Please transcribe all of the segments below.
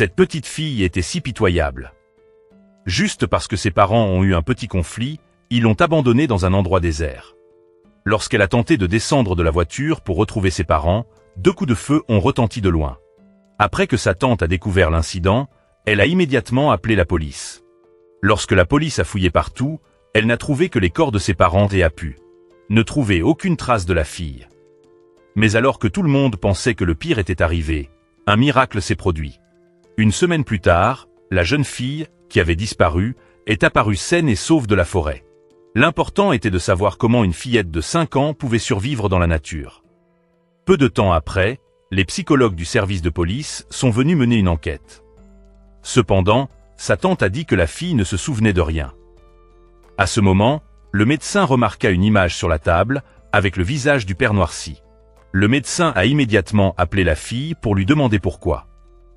Cette petite fille était si pitoyable. Juste parce que ses parents ont eu un petit conflit, ils l'ont abandonnée dans un endroit désert. Lorsqu'elle a tenté de descendre de la voiture pour retrouver ses parents, 2 coups de feu ont retenti de loin. Après que sa tante a découvert l'incident, elle a immédiatement appelé la police. Lorsque la police a fouillé partout, elle n'a trouvé que les corps de ses parents et a pu ne trouver aucune trace de la fille. Mais alors que tout le monde pensait que le pire était arrivé, un miracle s'est produit. Une semaine plus tard, la jeune fille, qui avait disparu, est apparue saine et sauve de la forêt. L'important était de savoir comment une fillette de 5 ans pouvait survivre dans la nature. Peu de temps après, les psychologues du service de police sont venus mener une enquête. Cependant, sa tante a dit que la fille ne se souvenait de rien. À ce moment, le médecin remarqua une image sur la table, avec le visage du père noirci. Le médecin a immédiatement appelé la fille pour lui demander pourquoi.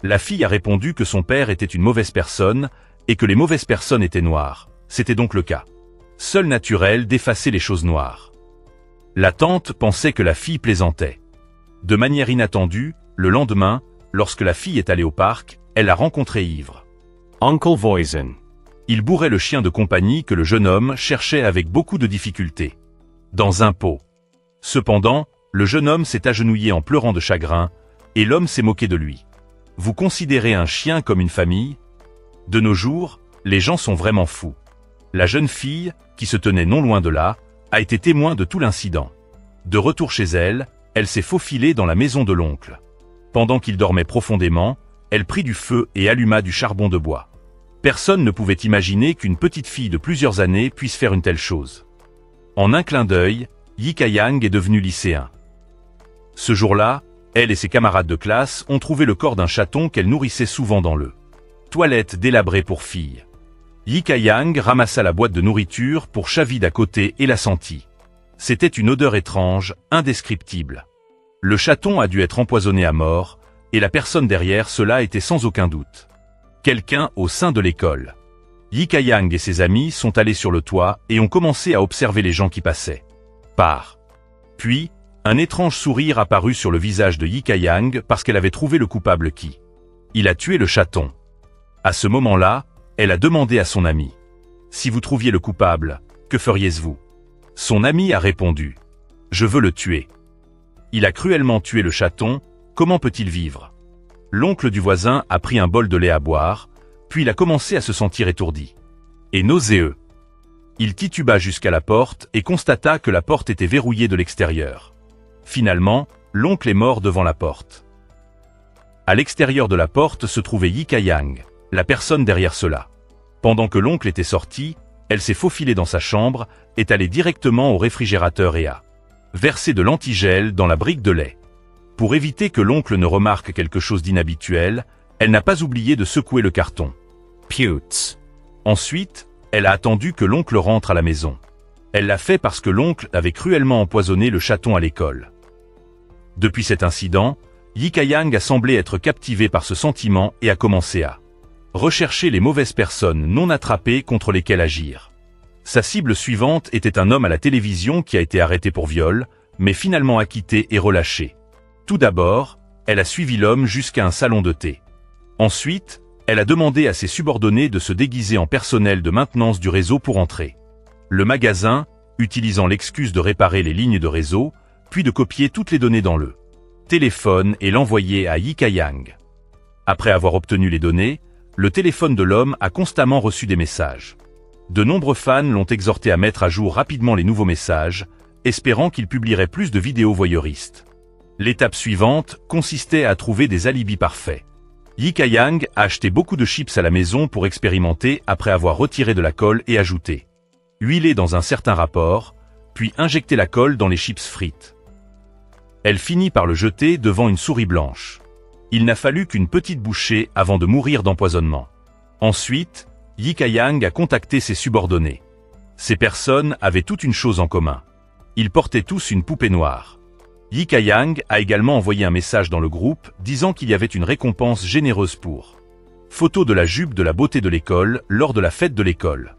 La fille a répondu que son père était une mauvaise personne, et que les mauvaises personnes étaient noires. C'était donc le cas. Seul naturel d'effacer les choses noires. La tante pensait que la fille plaisantait. De manière inattendue, le lendemain, lorsque la fille est allée au parc, elle a rencontré Ivre. Uncle Voisin. Il bourrait le chien de compagnie que le jeune homme cherchait avec beaucoup de difficulté. Dans un pot. Cependant, le jeune homme s'est agenouillé en pleurant de chagrin, et l'homme s'est moqué de lui. Vous considérez un chien comme une famille? De nos jours, les gens sont vraiment fous. La jeune fille, qui se tenait non loin de là, a été témoin de tout l'incident. De retour chez elle, elle s'est faufilée dans la maison de l'oncle. Pendant qu'il dormait profondément, elle prit du feu et alluma du charbon de bois. Personne ne pouvait imaginer qu'une petite fille de plusieurs années puisse faire une telle chose. En un clin d'œil, Yi Ka-yang est devenue lycéen. Ce jour-là, elle et ses camarades de classe ont trouvé le corps d'un chaton qu'elle nourrissait souvent dans le toilette délabrée pour filles. Yi Ka-yang ramassa la boîte de nourriture pour Chavid à côté et la sentit. C'était une odeur étrange, indescriptible. Le chaton a dû être empoisonné à mort, et la personne derrière cela était sans aucun doute quelqu'un au sein de l'école. Yi Ka-yang et ses amis sont allés sur le toit et ont commencé à observer les gens qui passaient par. Puis, un étrange sourire apparut sur le visage de Yi Ka-yang parce qu'elle avait trouvé le coupable qui. Il a tué le chaton. À ce moment-là, elle a demandé à son ami. Si vous trouviez le coupable, que feriez-vous? Son ami a répondu. Je veux le tuer. Il a cruellement tué le chaton, comment peut-il vivre? L'oncle du voisin a pris un bol de lait à boire, puis il a commencé à se sentir étourdi. Et nauséeux. Il tituba jusqu'à la porte et constata que la porte était verrouillée de l'extérieur. Finalement, l'oncle est mort devant la porte. À l'extérieur de la porte se trouvait Yi Ka-yang, la personne derrière cela. Pendant que l'oncle était sorti, elle s'est faufilée dans sa chambre, est allée directement au réfrigérateur et a versé de l'antigel dans la brique de lait. Pour éviter que l'oncle ne remarque quelque chose d'inhabituel, elle n'a pas oublié de secouer le carton. Putes. Ensuite, elle a attendu que l'oncle rentre à la maison. Elle l'a fait parce que l'oncle avait cruellement empoisonné le chaton à l'école. Depuis cet incident, Yi Ka-yang a semblé être captivée par ce sentiment et a commencé à rechercher les mauvaises personnes non attrapées contre lesquelles agir. Sa cible suivante était un homme à la télévision qui a été arrêté pour viol, mais finalement acquitté et relâché. Tout d'abord, elle a suivi l'homme jusqu'à un salon de thé. Ensuite, elle a demandé à ses subordonnés de se déguiser en personnel de maintenance du réseau pour entrer. Le magasin, utilisant l'excuse de réparer les lignes de réseau, puis de copier toutes les données dans le téléphone et l'envoyer à Yi Ka-yang. Après avoir obtenu les données, le téléphone de l'homme a constamment reçu des messages. De nombreux fans l'ont exhorté à mettre à jour rapidement les nouveaux messages, espérant qu'il publierait plus de vidéos voyeuristes. L'étape suivante consistait à trouver des alibis parfaits. Yi Ka-yang a acheté beaucoup de chips à la maison pour expérimenter après avoir retiré de la colle et ajouté. Huilé dans un certain rapport, puis injecté la colle dans les chips frites. Elle finit par le jeter devant une souris blanche. Il n'a fallu qu'une petite bouchée avant de mourir d'empoisonnement. Ensuite, Yi Ka-yang a contacté ses subordonnés. Ces personnes avaient toute une chose en commun. Ils portaient tous une poupée noire. Yi Ka-yang a également envoyé un message dans le groupe disant qu'il y avait une récompense généreuse pour photo de la jupe de la beauté de l'école lors de la fête de l'école.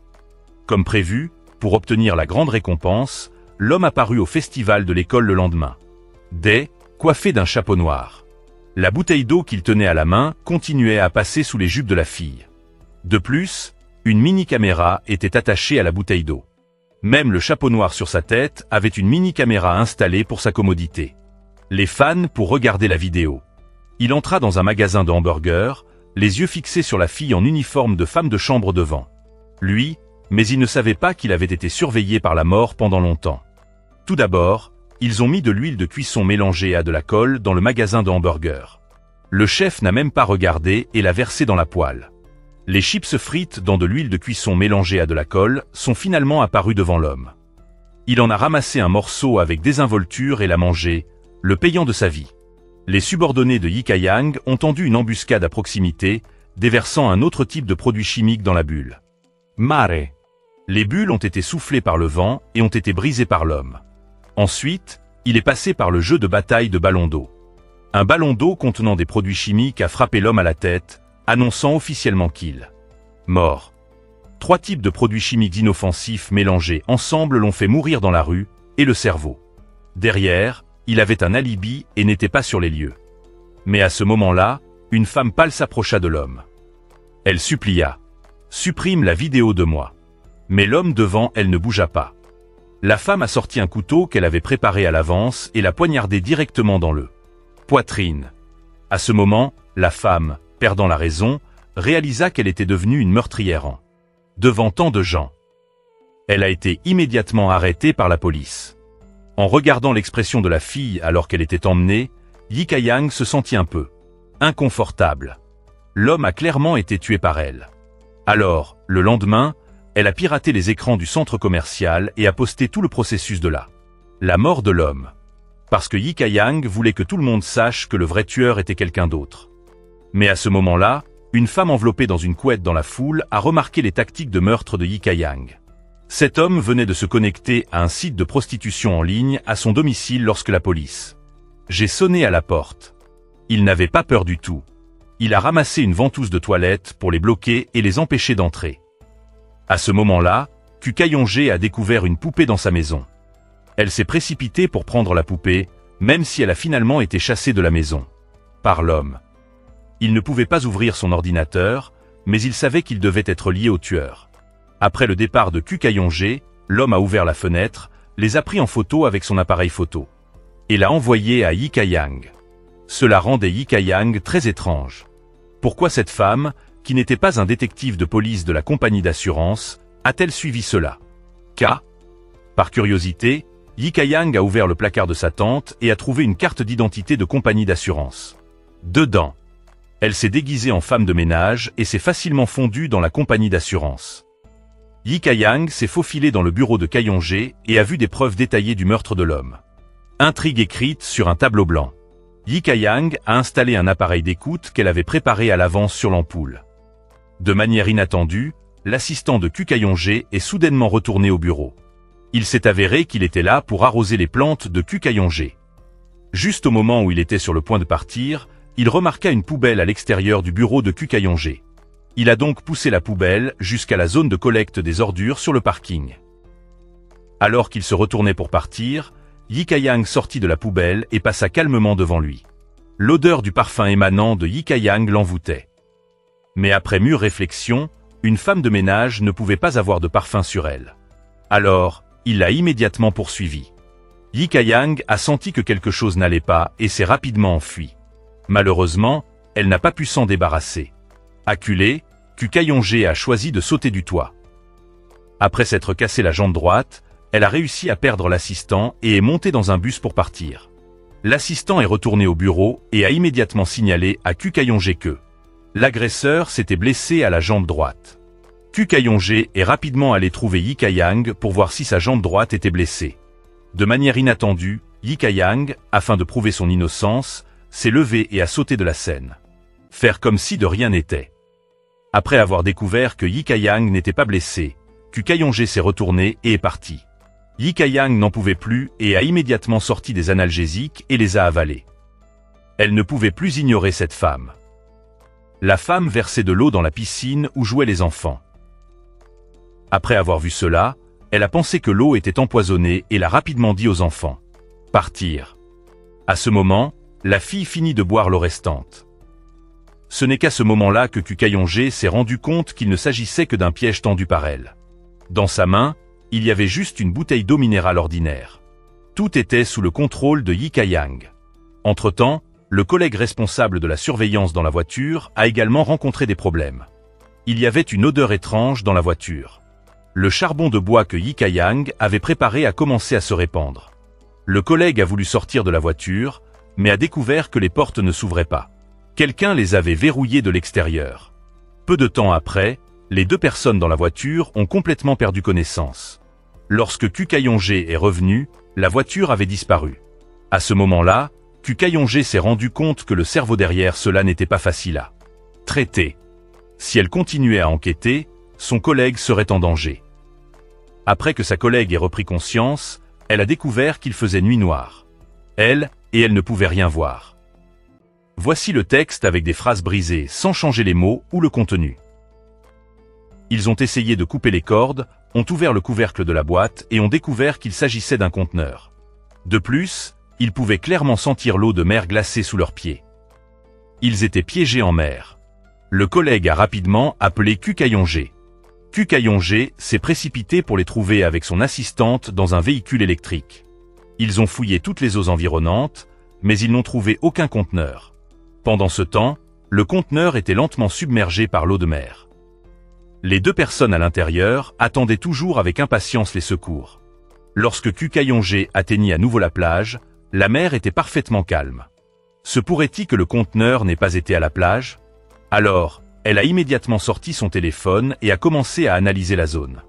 Comme prévu, pour obtenir la grande récompense, l'homme apparut au festival de l'école le lendemain. Coiffé d'un chapeau noir. La bouteille d'eau qu'il tenait à la main continuait à passer sous les jupes de la fille. De plus, une mini-caméra était attachée à la bouteille d'eau. Même le chapeau noir sur sa tête avait une mini-caméra installée pour sa commodité. Les fans pour regarder la vidéo. Il entra dans un magasin de hamburgers, les yeux fixés sur la fille en uniforme de femme de chambre devant lui, mais il ne savait pas qu'il avait été surveillé par la mort pendant longtemps. Tout d'abord, ils ont mis de l'huile de cuisson mélangée à de la colle dans le magasin de hamburgers. Le chef n'a même pas regardé et l'a versé dans la poêle. Les chips frites dans de l'huile de cuisson mélangée à de la colle sont finalement apparus devant l'homme. Il en a ramassé un morceau avec désinvolture et l'a mangé, le payant de sa vie. Les subordonnés de Yi Ka-yang ont tendu une embuscade à proximité, déversant un autre type de produit chimique dans la bulle. Mare. Les bulles ont été soufflées par le vent et ont été brisées par l'homme. Ensuite, il est passé par le jeu de bataille de ballon d'eau. Un ballon d'eau contenant des produits chimiques a frappé l'homme à la tête, annonçant officiellement qu'il mort. 3 types de produits chimiques inoffensifs mélangés ensemble l'ont fait mourir dans la rue, et le cerveau. Derrière, il avait un alibi et n'était pas sur les lieux. Mais à ce moment-là, une femme pâle s'approcha de l'homme. Elle supplia. « Supprime la vidéo de moi. » Mais l'homme devant elle ne bougea pas. La femme a sorti un couteau qu'elle avait préparé à l'avance et l'a poignardé directement dans le poitrine. À ce moment, la femme, perdant la raison, réalisa qu'elle était devenue une meurtrière devant tant de gens. Elle a été immédiatement arrêtée par la police. En regardant l'expression de la fille alors qu'elle était emmenée, Yi Ka-yang se sentit un peu inconfortable. L'homme a clairement été tué par elle. Alors, le lendemain, elle a piraté les écrans du centre commercial et a posté tout le processus de la mort de l'homme. Parce que Yi Ka-yang voulait que tout le monde sache que le vrai tueur était quelqu'un d'autre. Mais à ce moment-là, une femme enveloppée dans une couette dans la foule a remarqué les tactiques de meurtre de Yi Ka-yang. Cet homme venait de se connecter à un site de prostitution en ligne à son domicile lorsque la police. J'ai sonné à la porte. Il n'avait pas peur du tout. Il a ramassé une ventouse de toilette pour les bloquer et les empêcher d'entrer. À ce moment-là, Ku Ka-yong-jae a découvert une poupée dans sa maison. Elle s'est précipitée pour prendre la poupée, même si elle a finalement été chassée de la maison par l'homme. Il ne pouvait pas ouvrir son ordinateur, mais il savait qu'il devait être lié au tueur. Après le départ de Ku Ka-yong-jae, l'homme a ouvert la fenêtre, les a pris en photo avec son appareil photo et l'a envoyé à Yi Ka-yang. Cela rendait Yi Ka-yang très étrange. Pourquoi cette femme, qui n'était pas un détective de police de la compagnie d'assurance, a-t-elle suivi cela? Par curiosité, Yi Ka-yang a ouvert le placard de sa tante et a trouvé une carte d'identité de compagnie d'assurance. Dedans, elle s'est déguisée en femme de ménage et s'est facilement fondue dans la compagnie d'assurance. Yi Ka-yang s'est faufilé dans le bureau de Ka-yong-jae et a vu des preuves détaillées du meurtre de l'homme. Intrigue écrite sur un tableau blanc. Yi Ka-yang a installé un appareil d'écoute qu'elle avait préparé à l'avance sur l'ampoule. De manière inattendue, l'assistant de Ku Ka-yong-jae est soudainement retourné au bureau. Il s'est avéré qu'il était là pour arroser les plantes de Ku Ka-yong-jae. Juste au moment où il était sur le point de partir, il remarqua une poubelle à l'extérieur du bureau de Ku Ka-yong-jae. Il a donc poussé la poubelle jusqu'à la zone de collecte des ordures sur le parking. Alors qu'il se retournait pour partir, Yi Ka-yang sortit de la poubelle et passa calmement devant lui. L'odeur du parfum émanant de Yi Ka-yang l'envoûtait. Mais après mûre réflexion, une femme de ménage ne pouvait pas avoir de parfum sur elle. Alors, il l'a immédiatement poursuivi. Yi Ka-yang a senti que quelque chose n'allait pas et s'est rapidement enfuie. Malheureusement, elle n'a pas pu s'en débarrasser. Acculée, Ku Ka-yong-jae a choisi de sauter du toit. Après s'être cassé la jambe droite, elle a réussi à perdre l'assistant et est montée dans un bus pour partir. L'assistant est retourné au bureau et a immédiatement signalé à Ku Ka-yong-jae que l'agresseur s'était blessé à la jambe droite. Ku Ka-yong-jae est rapidement allé trouver Yi Ka-yang pour voir si sa jambe droite était blessée. De manière inattendue, Yi Ka-yang, afin de prouver son innocence, s'est levé et a sauté de la scène. Faire comme si de rien n'était. Après avoir découvert que Yi Ka-yang n'était pas blessé, Ku Ka-yong-jae s'est retourné et est parti. Yi Ka-yang n'en pouvait plus et a immédiatement sorti des analgésiques et les a avalés. Elle ne pouvait plus ignorer cette femme. La femme versait de l'eau dans la piscine où jouaient les enfants. Après avoir vu cela, elle a pensé que l'eau était empoisonnée et l'a rapidement dit aux enfants. Partir. À ce moment, La fille finit de boire l'eau restante. Ce n'est qu'à ce moment-là que Kukayonge s'est rendu compte qu'il ne s'agissait que d'un piège tendu par elle. Dans sa main, il y avait juste une bouteille d'eau minérale ordinaire. Tout était sous le contrôle de Yi Ka-yang. Entre-temps, le collègue responsable de la surveillance dans la voiture a également rencontré des problèmes. Il y avait une odeur étrange dans la voiture. Le charbon de bois que Yi Ka-yang avait préparé a commencé à se répandre. Le collègue a voulu sortir de la voiture, mais a découvert que les portes ne s'ouvraient pas. Quelqu'un les avait verrouillées de l'extérieur. Peu de temps après, les deux personnes dans la voiture ont complètement perdu connaissance. Lorsque Kukayonge est revenu, la voiture avait disparu. À ce moment-là, Kukayonge s'est rendu compte que le cerveau derrière cela n'était pas facile à traiter. Si elle continuait à enquêter, son collègue serait en danger. Après que sa collègue ait repris conscience, elle a découvert qu'il faisait nuit noire. Elle ne pouvait rien voir. Voici le texte avec des phrases brisées sans changer les mots ou le contenu. Ils ont essayé de couper les cordes, ont ouvert le couvercle de la boîte et ont découvert qu'il s'agissait d'un conteneur. De plus, ils pouvaient clairement sentir l'eau de mer glacée sous leurs pieds. Ils étaient piégés en mer. Le collègue a rapidement appelé Kukayonge. Kukayonge s'est précipité pour les trouver avec son assistante dans un véhicule électrique. Ils ont fouillé toutes les eaux environnantes, mais ils n'ont trouvé aucun conteneur. Pendant ce temps, le conteneur était lentement submergé par l'eau de mer. Les deux personnes à l'intérieur attendaient toujours avec impatience les secours. Lorsque Kukayonge atteignit à nouveau la plage, la mer était parfaitement calme. Se pourrait-il que le conteneur n'ait pas été à la plage? Alors, elle a immédiatement sorti son téléphone et a commencé à analyser la zone.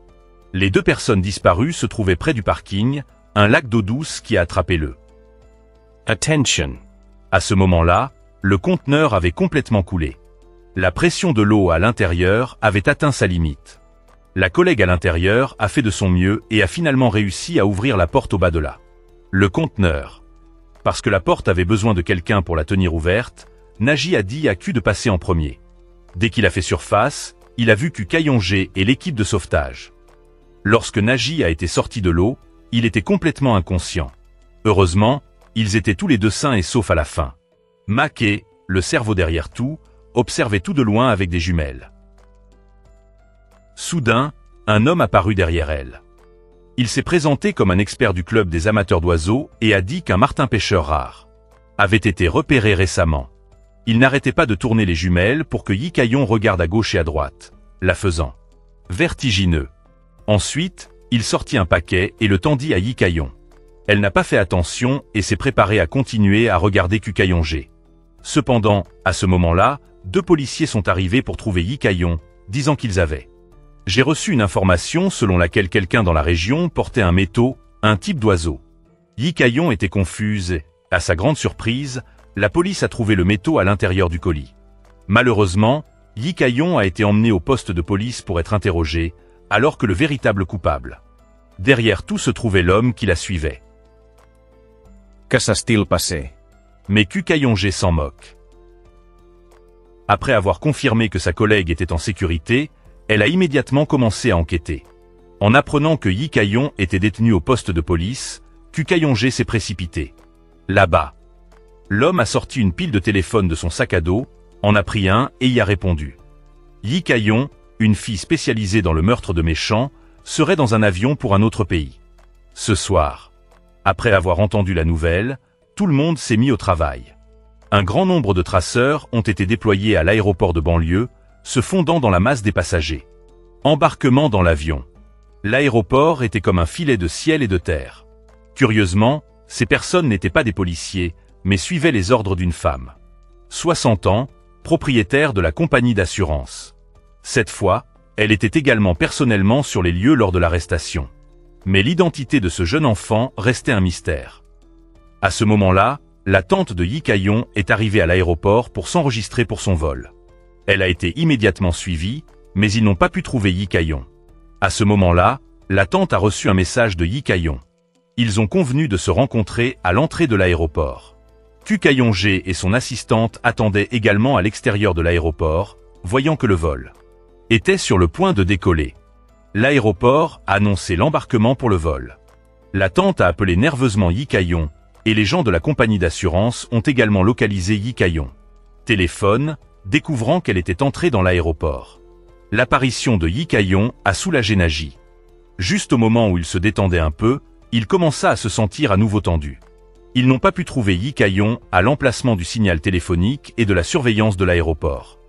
Les deux personnes disparues se trouvaient près du parking, un lac d'eau douce qui a attrapé le. Attention. À ce moment-là, le conteneur avait complètement coulé. La pression de l'eau à l'intérieur avait atteint sa limite. La collègue à l'intérieur a fait de son mieux et a finalement réussi à ouvrir la porte au bas de le conteneur. Parce que la porte avait besoin de quelqu'un pour la tenir ouverte, Naji a dit à Q de passer en premier. Dès qu'il a fait surface, il a vu Kukayonge et l'équipe de sauvetage. Lorsque Naji a été sorti de l'eau, il était complètement inconscient. Heureusement, ils étaient tous les deux sains et saufs à la fin. Make, le cerveau derrière tout, observait tout de loin avec des jumelles. Soudain, un homme apparut derrière elle. Il s'est présenté comme un expert du club des amateurs d'oiseaux et a dit qu'un martin-pêcheur rare avait été repéré récemment. Il n'arrêtait pas de tourner les jumelles pour que Yi Ka-yang regarde à gauche et à droite, la faisant vertigineux. Ensuite, il sortit un paquet et le tendit à Yi Ka-yang. Elle n'a pas fait attention et s'est préparée à continuer à regarder Kukayonge. Cependant, à ce moment-là, deux policiers sont arrivés pour trouver Yi Ka-yang, disant qu'ils avaient. J'ai reçu une information selon laquelle quelqu'un dans la région portait un métaux, un type d'oiseau. Yi Ka-yang était confuse. À sa grande surprise, la police a trouvé le métaux à l'intérieur du colis. Malheureusement, Yi Ka-yang a été emmené au poste de police pour être interrogé, alors que le véritable coupable. Derrière tout se trouvait l'homme qui la suivait. Que s'est-il passé? Mais Kukayonge s'en moque. Après avoir confirmé que sa collègue était en sécurité, elle a immédiatement commencé à enquêter. En apprenant que Yi Ka-yang était détenu au poste de police, Kukayonge s'est précipité. Là-bas. L'homme a sorti une pile de téléphone de son sac à dos, en a pris un et y a répondu. Yi Ka-yang, une fille spécialisée dans le meurtre de méchants, serait dans un avion pour un autre pays. Ce soir. Après avoir entendu la nouvelle, tout le monde s'est mis au travail. Un grand nombre de traceurs ont été déployés à l'aéroport de banlieue, se fondant dans la masse des passagers. Embarquement dans l'avion. L'aéroport était comme un filet de ciel et de terre. Curieusement, ces personnes n'étaient pas des policiers, mais suivaient les ordres d'une femme. 60 ans, propriétaire de la compagnie d'assurance. Cette fois, elle était également personnellement sur les lieux lors de l'arrestation. Mais l'identité de ce jeune enfant restait un mystère. À ce moment-là, la tante de Yi Ka-yang est arrivée à l'aéroport pour s'enregistrer pour son vol. Elle a été immédiatement suivie, mais ils n'ont pas pu trouver Yi Ka-yang. À ce moment-là, la tante a reçu un message de Yi Ka-yang. Ils ont convenu de se rencontrer à l'entrée de l'aéroport. Kukayonge et son assistante attendaient également à l'extérieur de l'aéroport, voyant que le vol était sur le point de décoller. L'aéroport a annoncé l'embarquement pour le vol. La tante a appelé nerveusement Yi Ka-yang, Et les gens de la compagnie d'assurance ont également localisé Yi Kayon. Téléphone, découvrant qu'elle était entrée dans l'aéroport. L'apparition de Yi Kayon a soulagé Naji. Juste au moment où il se détendait un peu, il commença à se sentir à nouveau tendu. Ils n'ont pas pu trouver Yi Kayon à l'emplacement du signal téléphonique et de la surveillance de l'aéroport.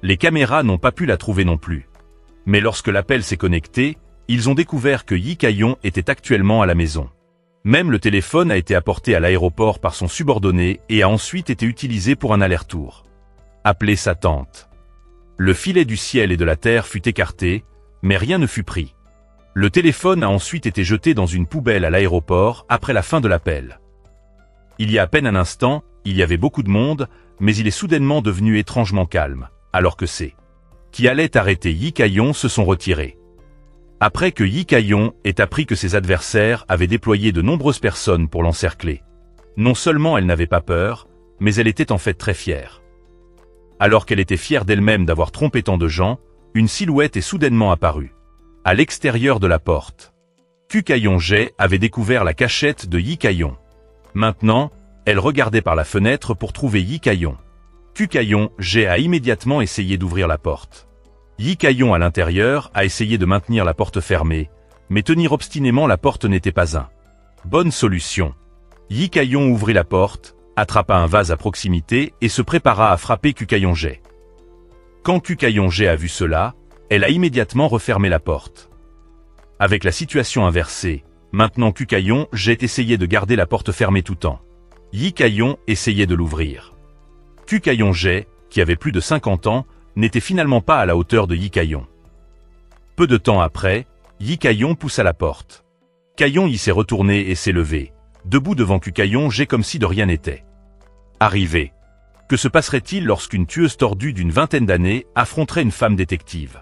Les caméras n'ont pas pu la trouver non plus. Mais lorsque l'appel s'est connecté, ils ont découvert que Yi Kayon était actuellement à la maison. Même le téléphone a été apporté à l'aéroport par son subordonné et a ensuite été utilisé pour un aller-retour. Appelé sa tante. Le filet du ciel et de la terre fut écarté, mais rien ne fut pris. Le téléphone a ensuite été jeté dans une poubelle à l'aéroport après la fin de l'appel. Il y a à peine un instant, il y avait beaucoup de monde, mais il est soudainement devenu étrangement calme, alors que ceux qui allaient arrêter Yi Kayon se sont retirés. Après que Yi Kayon ait appris que ses adversaires avaient déployé de nombreuses personnes pour l'encercler. Non seulement elle n'avait pas peur, mais elle était en fait très fière. Alors qu'elle était fière d'elle-même d'avoir trompé tant de gens, une silhouette est soudainement apparue. À l'extérieur de la porte. Kukayon-jae avait découvert la cachette de Yi Kayon. Maintenant, elle regardait par la fenêtre pour trouver Yi Kayon. Kukayon-jae a immédiatement essayé d'ouvrir la porte. Yi Kayon à l'intérieur a essayé de maintenir la porte fermée, mais tenir obstinément la porte n'était pas une bonne solution. Yi Kayon ouvrit la porte, attrapa un vase à proximité et se prépara à frapper Kukayon-jae. Quand Kukayon-jae a vu cela, elle a immédiatement refermé la porte. Avec la situation inversée, maintenant Kukayon-jae essayait de garder la porte fermée tout temps. Yi Kayon essayait de l'ouvrir. Kukayon-jae, qui avait plus de 50 ans, n'était finalement pas à la hauteur de Yi Kayon. Peu de temps après, Yi Kayon poussa la porte. Kayon y s'est retourné et s'est levé, debout devant Kukayon-jae comme si de rien n'était. Arrivé. Que se passerait-il lorsqu'une tueuse tordue d'une vingtaine d'années affronterait une femme détective?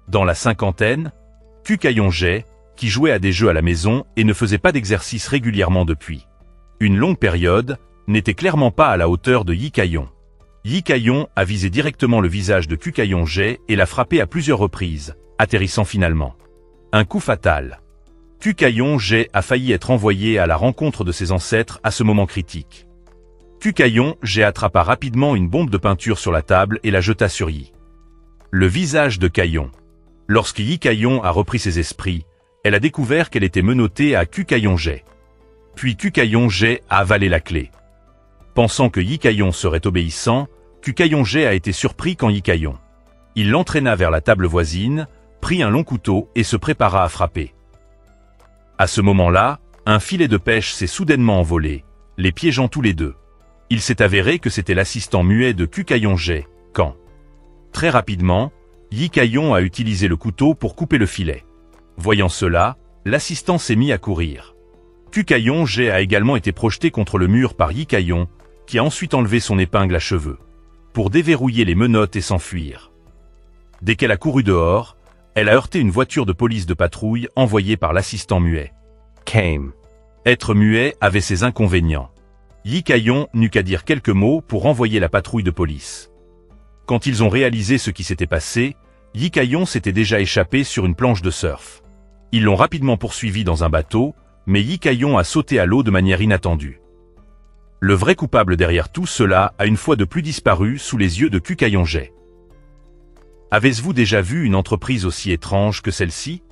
Dans la cinquantaine, Kukayon-jae, qui jouait à des jeux à la maison et ne faisait pas d'exercice régulièrement depuis une longue période, n'était clairement pas à la hauteur de Yi Kayon. Yi Kayon a visé directement le visage de Kukayon-jae et l'a frappé à plusieurs reprises, atterrissant finalement. Un coup fatal. Kukayon-jae a failli être envoyé à la rencontre de ses ancêtres à ce moment critique. Kukayon-jae attrapa rapidement une bombe de peinture sur la table et la jeta sur Yi. Le visage de Kayon. Lorsque Yi Kayon a repris ses esprits, elle a découvert qu'elle était menottée à Kukayon-jae. Puis Kukayon-jae a avalé la clé. Pensant que Yi Kayon serait obéissant, Kukayon-jae a été surpris quand Yi Kayon. Il l'entraîna vers la table voisine, prit un long couteau et se prépara à frapper. À ce moment-là, un filet de pêche s'est soudainement envolé, les piégeant tous les deux. Il s'est avéré que c'était l'assistant muet de Kukayon-jae, quand. Très rapidement, Yi Kayon a utilisé le couteau pour couper le filet. Voyant cela, l'assistant s'est mis à courir. Kukayon-jae a également été projeté contre le mur par Yi Kayon, qui a ensuite enlevé son épingle à cheveux, pour déverrouiller les menottes et s'enfuir. Dès qu'elle a couru dehors, elle a heurté une voiture de police de patrouille envoyée par l'assistant muet. Came. Être muet avait ses inconvénients. Yi Kayon n'eut qu'à dire quelques mots pour envoyer la patrouille de police. Quand ils ont réalisé ce qui s'était passé, Yi Kayon s'était déjà échappé sur une planche de surf. Ils l'ont rapidement poursuivi dans un bateau, mais Yi Kayon a sauté à l'eau de manière inattendue. Le vrai coupable derrière tout cela a une fois de plus disparu sous les yeux de Kukayon-jae. Avez-vous déjà vu une entreprise aussi étrange que celle-ci?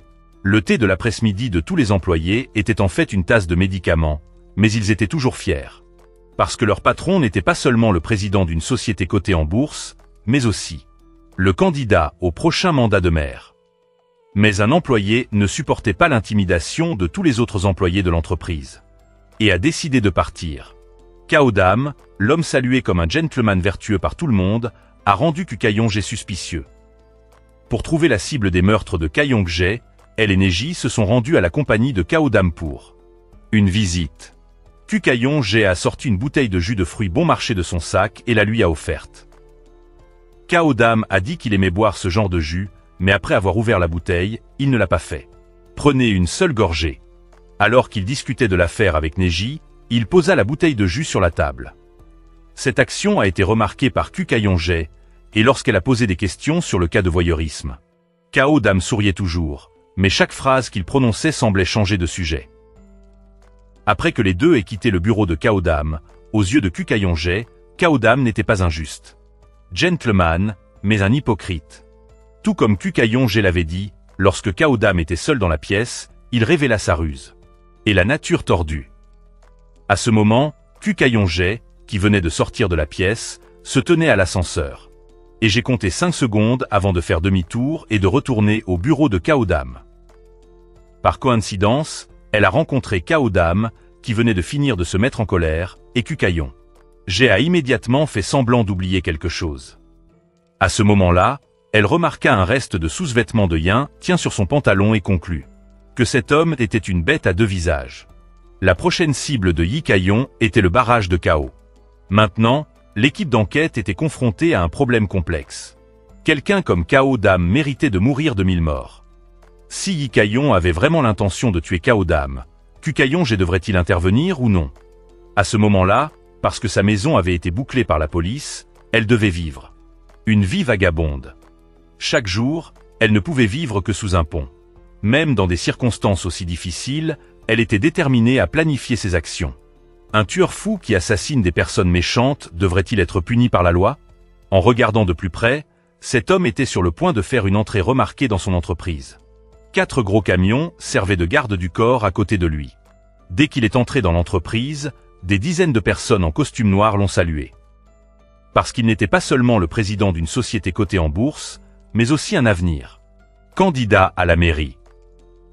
Le thé de l'après-midi de tous les employés était en fait une tasse de médicaments, mais ils étaient toujours fiers. Parce que leur patron n'était pas seulement le président d'une société cotée en bourse, mais aussi le candidat au prochain mandat de maire. Mais un employé ne supportait pas l'intimidation de tous les autres employés de l'entreprise. Et a décidé de partir. Kaodam, l'homme salué comme un gentleman vertueux par tout le monde, a rendu Kukayon-jae suspicieux. Pour trouver la cible des meurtres de Kayon-jae, elle et Neji se sont rendus à la compagnie de Kaodam pour une visite. Kukayon-jae a sorti une bouteille de jus de fruits bon marché de son sac et la lui a offerte. Kaodam a dit qu'il aimait boire ce genre de jus, mais après avoir ouvert la bouteille, il ne l'a pas fait. Prenez une seule gorgée. Alors qu'il discutait de l'affaire avec Neji, il posa la bouteille de jus sur la table. Cette action a été remarquée par Kukayon-jae, et lorsqu'elle a posé des questions sur le cas de voyeurisme. Kaodam souriait toujours, mais chaque phrase qu'il prononçait semblait changer de sujet. Après que les deux aient quitté le bureau de Kaodam, aux yeux de Kukayonji, Kaodam n'était pas un juste gentleman, mais un hypocrite. Tout comme Kukayonji l'avait dit, lorsque Kaodam était seul dans la pièce, il révéla sa ruse. Et la nature tordue. À ce moment, Kukayonji, qui venait de sortir de la pièce, se tenait à l'ascenseur. Et j'ai compté 5 secondes avant de faire demi-tour et de retourner au bureau de Kaodam. Par coïncidence, elle a rencontré Kaodam, qui venait de finir de se mettre en colère, et Kukayonji a immédiatement fait semblant d'oublier quelque chose. À ce moment-là, elle remarqua un reste de sous-vêtements de yin tient sur son pantalon et conclut que cet homme était une bête à 2 visages. La prochaine cible de Yi Kayon était le barrage de Kao. Maintenant, l'équipe d'enquête était confrontée à un problème complexe. Quelqu'un comme Kaodam méritait de mourir de 1000 morts. Si Yi Kayon avait vraiment l'intention de tuer Kaodam, Kukayonji devrait-il intervenir ou non? À ce moment-là, parce que sa maison avait été bouclée par la police, elle devait vivre une vie vagabonde. Chaque jour, elle ne pouvait vivre que sous un pont. Même dans des circonstances aussi difficiles, elle était déterminée à planifier ses actions. Un tueur fou qui assassine des personnes méchantes devrait-il être puni par la loi? En regardant de plus près, cet homme était sur le point de faire une entrée remarquée dans son entreprise. 4 gros camions servaient de garde du corps à côté de lui. Dès qu'il est entré dans l'entreprise, des dizaines de personnes en costume noir l'ont salué. Parce qu'il n'était pas seulement le président d'une société cotée en bourse, mais aussi un avenir. Candidat à la mairie.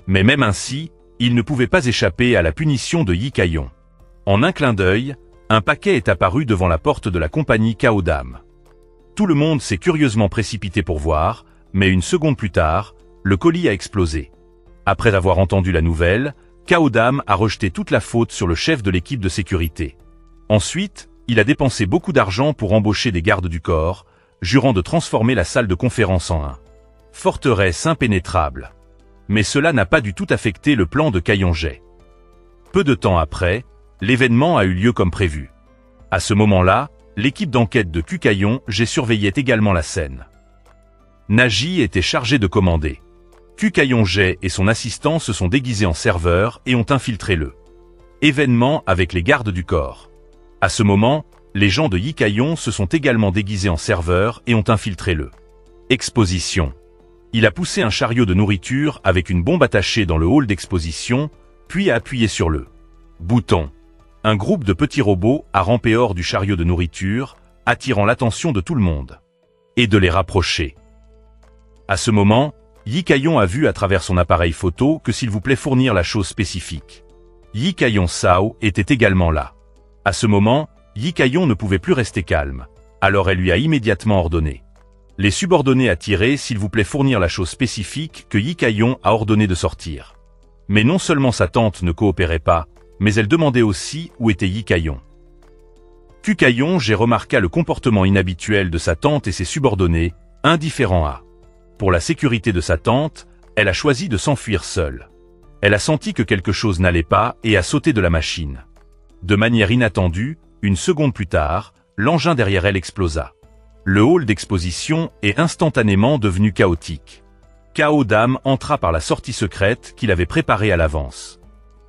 Mais même ainsi, il ne pouvait pas échapper à la punition de Yi Kayon. En un clin d'œil, un paquet est apparu devant la porte de la compagnie Kaodam. Tout le monde s'est curieusement précipité pour voir, mais une seconde plus tard, le colis a explosé. Après avoir entendu la nouvelle, Kaodam a rejeté toute la faute sur le chef de l'équipe de sécurité. Ensuite, il a dépensé beaucoup d'argent pour embaucher des gardes du corps, jurant de transformer la salle de conférence en un forteresse impénétrable. Mais cela n'a pas du tout affecté le plan de Kayonji. Peu de temps après, l'événement a eu lieu comme prévu. À ce moment-là, l'équipe d'enquête de Kukayonji surveillait également la scène. Naji était chargé de commander. Kukayonji et son assistant se sont déguisés en serveurs et ont infiltré le événement avec les gardes du corps. À ce moment, les gens de Yi Kayon se sont également déguisés en serveurs et ont infiltré le exposition. Il a poussé un chariot de nourriture avec une bombe attachée dans le hall d'exposition, puis a appuyé sur le bouton. Un groupe de petits robots a rampé hors du chariot de nourriture, attirant l'attention de tout le monde. Et de les rapprocher. À ce moment, Yi Kayon a vu à travers son appareil photo que s'il vous plaît fournir la chose spécifique. Yi Kayon Sao était également là. À ce moment, Yi Kayon ne pouvait plus rester calme. Alors elle lui a immédiatement ordonné. Les subordonnés à tirer s'il vous plaît fournir la chose spécifique que Yi Kayon a ordonné de sortir. Mais non seulement sa tante ne coopérait pas, mais elle demandait aussi où était Yi Kayon. Kukayonji remarqua le comportement inhabituel de sa tante et ses subordonnés, indifférents à. Pour la sécurité de sa tante, elle a choisi de s'enfuir seule. Elle a senti que quelque chose n'allait pas et a sauté de la machine. De manière inattendue, une seconde plus tard, l'engin derrière elle explosa. Le hall d'exposition est instantanément devenu chaotique. Kaodam entra par la sortie secrète qu'il avait préparée à l'avance.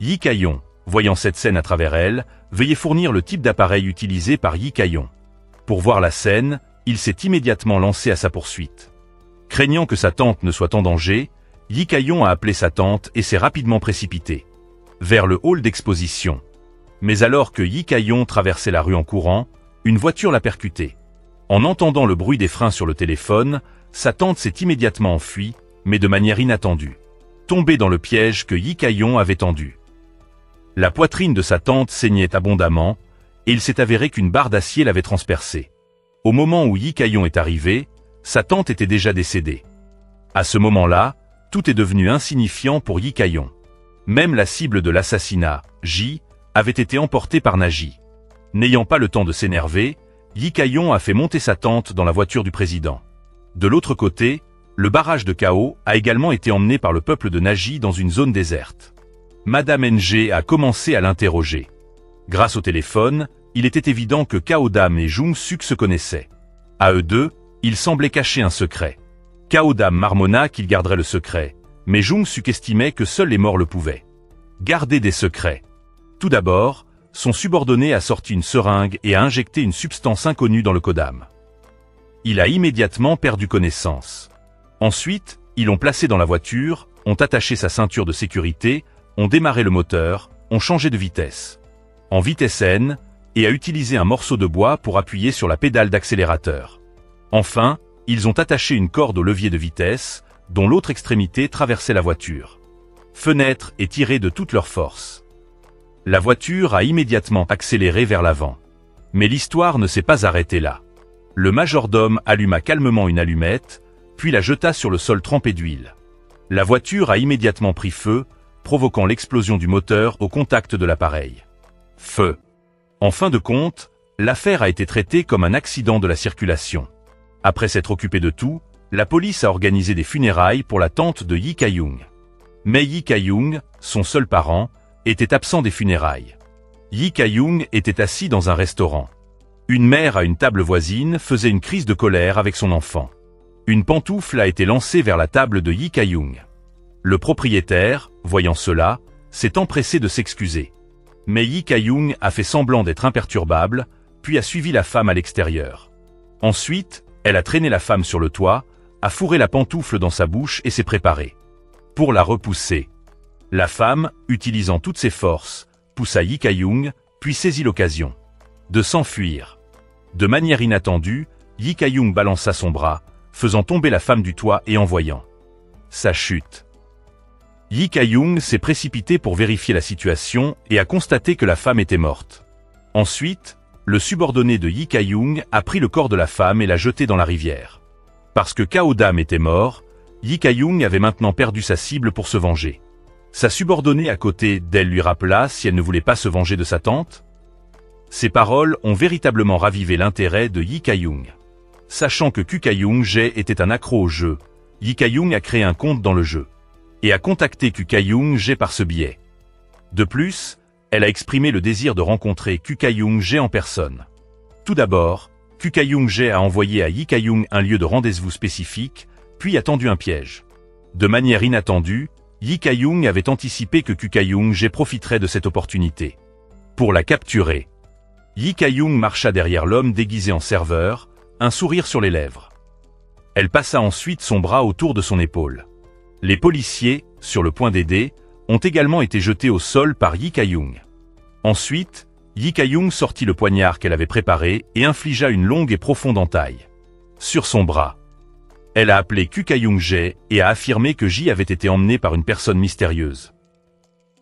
Yi Kayon, voyant cette scène à travers elle, veuillait fournir le type d'appareil utilisé par Yi Kayon. Pour voir la scène, il s'est immédiatement lancé à sa poursuite. Craignant que sa tante ne soit en danger, Yi Kayon a appelé sa tante et s'est rapidement précipité vers le hall d'exposition. Mais alors que Yi Kayon traversait la rue en courant, une voiture l'a percuté. En entendant le bruit des freins sur le téléphone, sa tante s'est immédiatement enfuie, mais de manière inattendue, tombée dans le piège que Yi Kayon avait tendu. La poitrine de sa tante saignait abondamment, et il s'est avéré qu'une barre d'acier l'avait transpercée. Au moment où Yi Kayon est arrivé, sa tante était déjà décédée. À ce moment-là, tout est devenu insignifiant pour Yi Kayon. Même la cible de l'assassinat, Ji, avait été emportée par Naji. N'ayant pas le temps de s'énerver, Yi Kayon a fait monter sa tante dans la voiture du président. De l'autre côté, le barrage de Kao a également été emmené par le peuple de Naji dans une zone déserte. Madame NG a commencé à l'interroger. Grâce au téléphone, il était évident que Kaodam et Jung Suk se connaissaient. À eux deux, ils semblaient cacher un secret. Kaodam marmonna qu'il garderait le secret, mais Jung Suk estimait que seuls les morts le pouvaient garder des secrets. Tout d'abord, son subordonné a sorti une seringue et a injecté une substance inconnue dans le Kodam. Il a immédiatement perdu connaissance. Ensuite, ils l'ont placé dans la voiture, ont attaché sa ceinture de sécurité, ont démarré le moteur, ont changé de vitesse. En vitesse N, et a utilisé un morceau de bois pour appuyer sur la pédale d'accélérateur. Enfin, ils ont attaché une corde au levier de vitesse, dont l'autre extrémité traversait la voiture. Fenêtre et tiré de toute leur force. La voiture a immédiatement accéléré vers l'avant. Mais l'histoire ne s'est pas arrêtée là. Le majordome alluma calmement une allumette, puis la jeta sur le sol trempé d'huile. La voiture a immédiatement pris feu, provoquant l'explosion du moteur au contact de l'appareil. Feu. En fin de compte, l'affaire a été traitée comme un accident de la circulation. Après s'être occupé de tout, la police a organisé des funérailles pour la tante de Yi Ka-young. Mais Yi Ka-young, son seul parent, était absent des funérailles. Yi Ka-young était assis dans un restaurant. Une mère à une table voisine faisait une crise de colère avec son enfant. Une pantoufle a été lancée vers la table de Yi Ka-young. Le propriétaire, voyant cela, s'est empressé de s'excuser. Mais Yi Ka-young a fait semblant d'être imperturbable, puis a suivi la femme à l'extérieur. Ensuite, elle a traîné la femme sur le toit, a fourré la pantoufle dans sa bouche et s'est préparée pour la repousser. La femme, utilisant toutes ses forces, poussa Yi Ka-young, puis saisit l'occasion de s'enfuir. De manière inattendue, Yi Ka-young balança son bras, faisant tomber la femme du toit et envoyant sa chute. Yi Ka-young s'est précipité pour vérifier la situation et a constaté que la femme était morte. Ensuite, le subordonné de Yi Ka-young a pris le corps de la femme et l'a jeté dans la rivière. Parce que Ka-odam était mort, Yi Ka-young avait maintenant perdu sa cible pour se venger. Sa subordonnée à côté d'elle lui rappela si elle ne voulait pas se venger de sa tante. Ces paroles ont véritablement ravivé l'intérêt de Yi Ka-young. Sachant que Kyu-Ka-young-jae était un accro au jeu, Yi Ka-young a créé un compte dans le jeu et a contacté Kyu-Ka-young-jae par ce biais. De plus, elle a exprimé le désir de rencontrer Kyu-Ka-young-jae en personne. Tout d'abord, Kyu-Ka-young-jae a envoyé à Yi Ka-young un lieu de rendez-vous spécifique, puis a tendu un piège. De manière inattendue, Yi Ka-young avait anticipé que Kyu-Ka-young-jae profiterait de cette opportunité pour la capturer. Yi Ka-young marcha derrière l'homme déguisé en serveur, un sourire sur les lèvres. Elle passa ensuite son bras autour de son épaule. Les policiers, sur le point d'aider, ont également été jetés au sol par Yi Ka-young. Ensuite, Yi Ka-young sortit le poignard qu'elle avait préparé et infligea une longue et profonde entaille sur son bras. Elle a appelé Kyu-Ka-young-jae et a affirmé que Ji avait été emmené par une personne mystérieuse.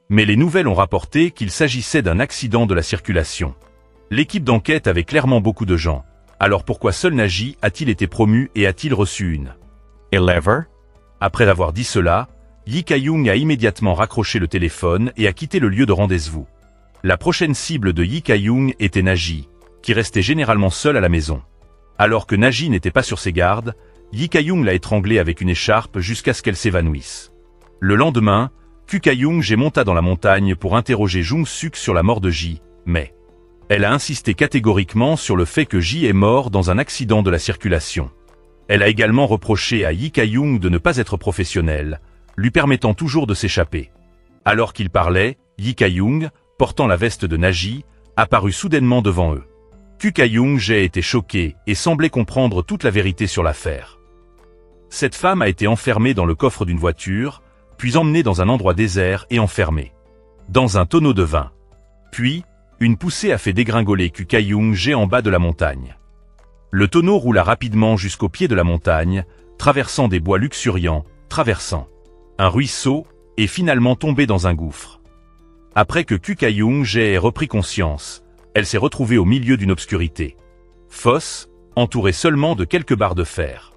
Mais les nouvelles ont rapporté qu'il s'agissait d'un accident de la circulation. L'équipe d'enquête avait clairement beaucoup de gens. Alors pourquoi seul Naji a-t-il été promu et a-t-il reçu une lever? Après avoir dit cela, Yi Ka-young a immédiatement raccroché le téléphone et a quitté le lieu de rendez-vous. La prochaine cible de Yi Ka-young était Naji, qui restait généralement seul à la maison. Alors que Naji n'était pas sur ses gardes, Yi Ka-young l'a étranglée avec une écharpe jusqu'à ce qu'elle s'évanouisse. Le lendemain, Kyu-Ka-young-jae monta dans la montagne pour interroger Jung-suk sur la mort de Ji, mais elle a insisté catégoriquement sur le fait que Ji est mort dans un accident de la circulation. Elle a également reproché à Yi Ka-young de ne pas être professionnel, lui permettant toujours de s'échapper. Alors qu'il parlait, Yi Ka-young, portant la veste de Naji, apparut soudainement devant eux. Kyu-Ka-young-jae était choqué et semblait comprendre toute la vérité sur l'affaire. Cette femme a été enfermée dans le coffre d'une voiture, puis emmenée dans un endroit désert et enfermée dans un tonneau de vin. Puis, une poussée a fait dégringoler Kyu-Ka-young-jae en bas de la montagne. Le tonneau roula rapidement jusqu'au pied de la montagne, traversant des bois luxuriants, traversant un ruisseau, et finalement tombé dans un gouffre. Après que Kyu-Ka-young-jae ait repris conscience, elle s'est retrouvée au milieu d'une obscurité. Fosse, entourée seulement de quelques barres de fer.